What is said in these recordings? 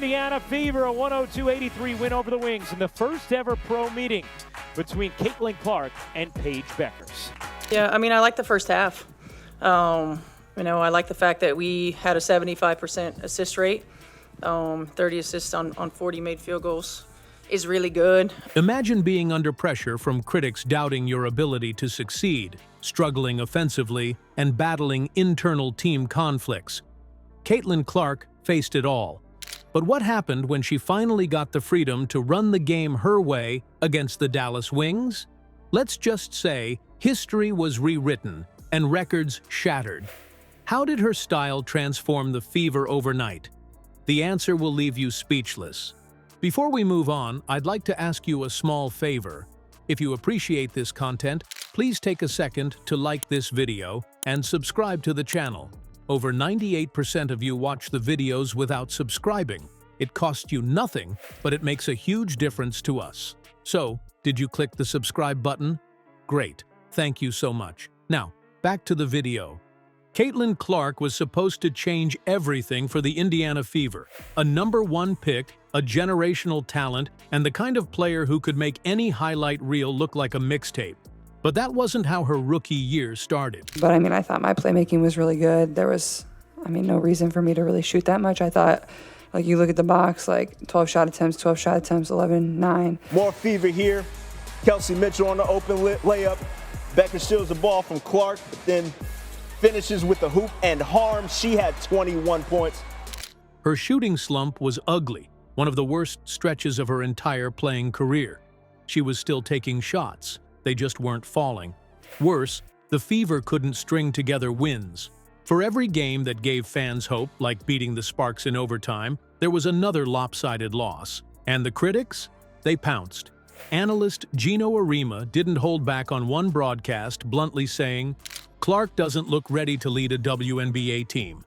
Indiana Fever, a 102-83 win over the Wings in the first ever pro meeting between Caitlin Clark and Paige Bueckers. Yeah, I mean, I like the first half. I like the fact that we had a 75% assist rate. 30 assists on 40 made field goals is really good. Imagine being under pressure from critics doubting your ability to succeed, struggling offensively, and battling internal team conflicts. Caitlin Clark faced it all. But what happened when she finally got the freedom to run the game her way against the Dallas Wings? Let's just say history was rewritten and records shattered. How did her style transform the Fever overnight? The answer will leave you speechless. Before we move on, I'd like to ask you a small favor. If you appreciate this content, please take a second to like this video and subscribe to the channel. Over 98% of you watch the videos without subscribing. It costs you nothing, but it makes a huge difference to us. So, did you click the subscribe button? Great, thank you so much. Now, back to the video. Caitlin Clark was supposed to change everything for the Indiana Fever. A #1 pick, a generational talent, and the kind of player who could make any highlight reel look like a mixtape. But that wasn't how her rookie year started. But I thought my playmaking was really good. There was, no reason for me to really shoot that much. I thought, you look at the box, 12 shot attempts, 11, 9. More Fever here. Kelsey Mitchell on the open layup. Becker steals the ball from Clark, but then finishes with the hoop and harm. She had 21 points. Her shooting slump was ugly, one of the worst stretches of her entire playing career. She was still taking shots. They just weren't falling. Worse, the Fever couldn't string together wins. For every game that gave fans hope, like beating the Sparks in overtime, there was another lopsided loss. And the critics? They pounced. Analyst Gino Arima didn't hold back on one broadcast, bluntly saying, "Clark doesn't look ready to lead a WNBA team."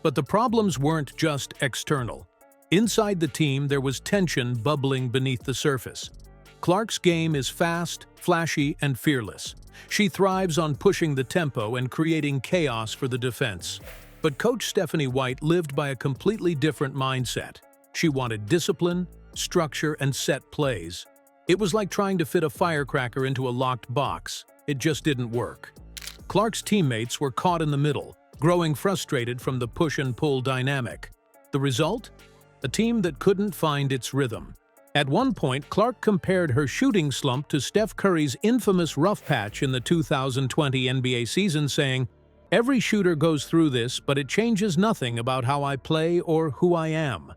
But the problems weren't just external. Inside the team, there was tension bubbling beneath the surface. Clark's game is fast, flashy, and fearless. She thrives on pushing the tempo and creating chaos for the defense. But Coach Stephanie White lived by a completely different mindset. She wanted discipline, structure, and set plays. It was like trying to fit a firecracker into a locked box. It just didn't work. Clark's teammates were caught in the middle, growing frustrated from the push-and-pull dynamic. The result? A team that couldn't find its rhythm. At one point, Clark compared her shooting slump to Steph Curry's infamous rough patch in the 2020 NBA season, saying, "Every shooter goes through this, but it changes nothing about how I play or who I am."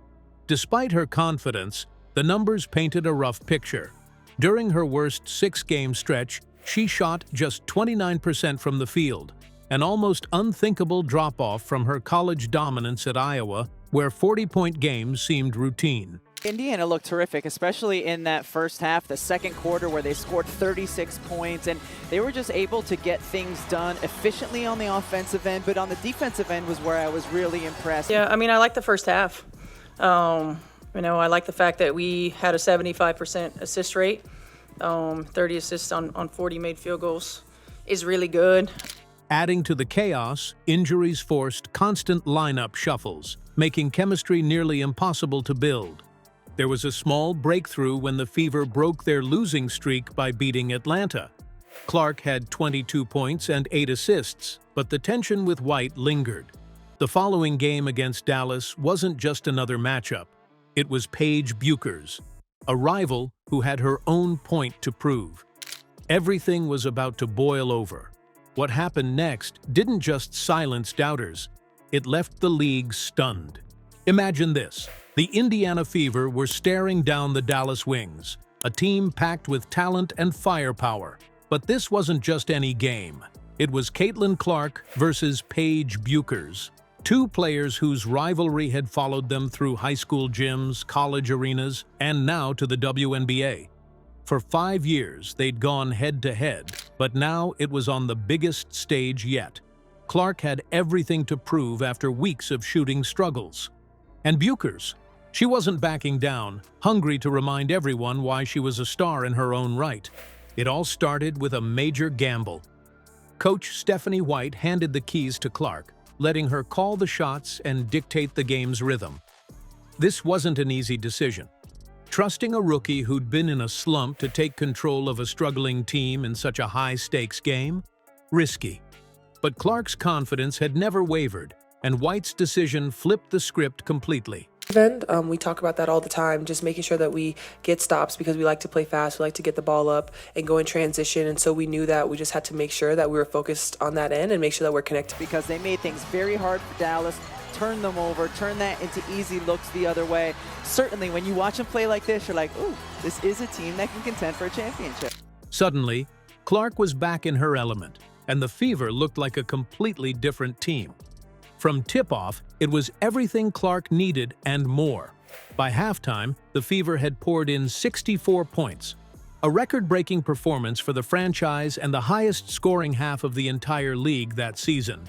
Despite her confidence, the numbers painted a rough picture. During her worst 6-game stretch, she shot just 29% from the field, an almost unthinkable drop-off from her college dominance at Iowa, where 40-point games seemed routine. Indiana looked terrific, especially in that first half, the second quarter, where they scored 36 points, and they were just able to get things done efficiently on the offensive end, but on the defensive end was where I was really impressed. Yeah, I like the first half. I like the fact that we had a 75% assist rate. 30 assists on 40 made field goals is really good. Adding to the chaos, injuries forced constant lineup shuffles, making chemistry nearly impossible to build. There was a small breakthrough when the Fever broke their losing streak by beating Atlanta. Clark had 22 points and 8 assists, but the tension with White lingered. The following game against Dallas wasn't just another matchup. It was Paige Bueckers, a rival who had her own point to prove. Everything was about to boil over. What happened next didn't just silence doubters, it left the league stunned. Imagine this. The Indiana Fever were staring down the Dallas Wings, a team packed with talent and firepower. But this wasn't just any game. It was Caitlin Clark versus Paige Bueckers, two players whose rivalry had followed them through high school gyms, college arenas, and now to the WNBA. For 5 years, they'd gone head-to-head, but now it was on the biggest stage yet. Clark had everything to prove after weeks of shooting struggles. And Bueckers, she wasn't backing down, hungry to remind everyone why she was a star in her own right. It all started with a major gamble. Coach Stephanie White handed the keys to Clark, letting her call the shots and dictate the game's rhythm. This wasn't an easy decision. Trusting a rookie who'd been in a slump to take control of a struggling team in such a high-stakes game? Risky. But Clark's confidence had never wavered, and White's decision flipped the script completely. We talk about that all the time, just making sure that we get stops because we like to play fast, we like to get the ball up and go in transition, and so we knew that we just had to make sure that we were focused on that end and make sure that we're connected. Because they made things very hard for Dallas, turn them over, turn that into easy looks the other way. Certainly, when you watch them play like this, you're like, ooh, this is a team that can contend for a championship. Suddenly, Clark was back in her element, and the Fever looked like a completely different team. From tip-off, it was everything Clark needed and more. By halftime, the Fever had poured in 64 points, a record-breaking performance for the franchise and the highest-scoring half of the entire league that season.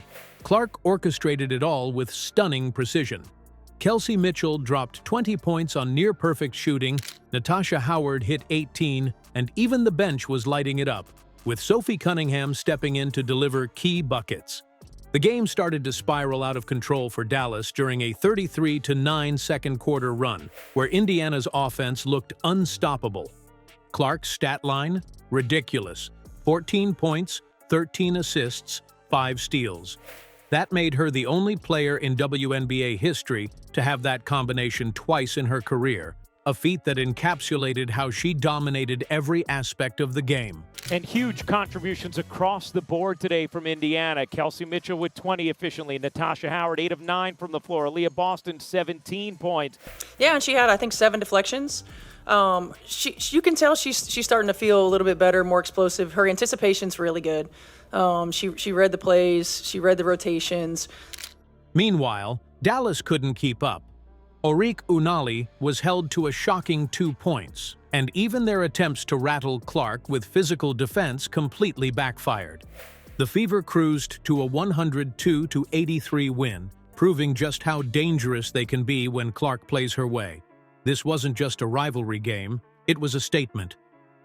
Clark orchestrated it all with stunning precision. Kelsey Mitchell dropped 20 points on near-perfect shooting, Natasha Howard hit 18, and even the bench was lighting it up, with Sophie Cunningham stepping in to deliver key buckets. The game started to spiral out of control for Dallas during a 33-9 second-quarter run, where Indiana's offense looked unstoppable. Clark's stat line? Ridiculous. 14 points, 13 assists, 5 steals. That made her the only player in WNBA history to have that combination twice in her career, a feat that encapsulated how she dominated every aspect of the game. And huge contributions across the board today from Indiana. Kelsey Mitchell with 20 efficiently. Natasha Howard, 8 of 9 from the floor. Aaliyah Boston, 17 points. Yeah, and she had, I think, 7 deflections. You can tell she's starting to feel a little bit better, more explosive. Her anticipation's really good. She read the plays. She read the rotations. Meanwhile, Dallas couldn't keep up. Orique Unali was held to a shocking 2 points, and even their attempts to rattle Clark with physical defense completely backfired. The Fever cruised to a 102-83 win, proving just how dangerous they can be when Clark plays her way. This wasn't just a rivalry game, it was a statement.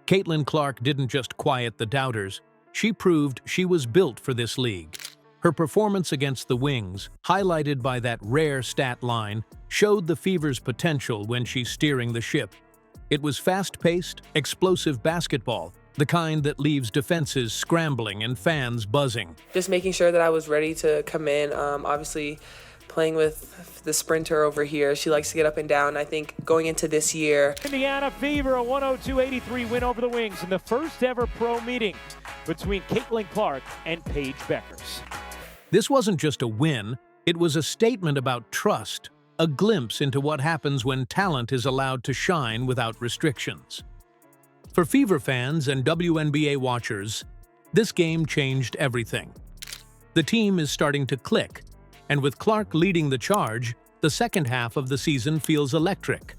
Caitlin Clark didn't just quiet the doubters, she proved she was built for this league. Her performance against the Wings, highlighted by that rare stat line, showed the Fever's potential when she's steering the ship. It was fast-paced, explosive basketball, the kind that leaves defenses scrambling and fans buzzing. Just making sure that I was ready to come in, obviously playing with the sprinter over here. She likes to get up and down. I think going into this year, Indiana Fever, a 102-83 win over the Wings in the first ever pro meeting between Caitlin Clark and Paige Bueckers. This wasn't just a win, it was a statement about trust, a glimpse into what happens when talent is allowed to shine without restrictions. For Fever fans and WNBA watchers, this game changed everything. The team is starting to click, and with Clark leading the charge, the second half of the season feels electric.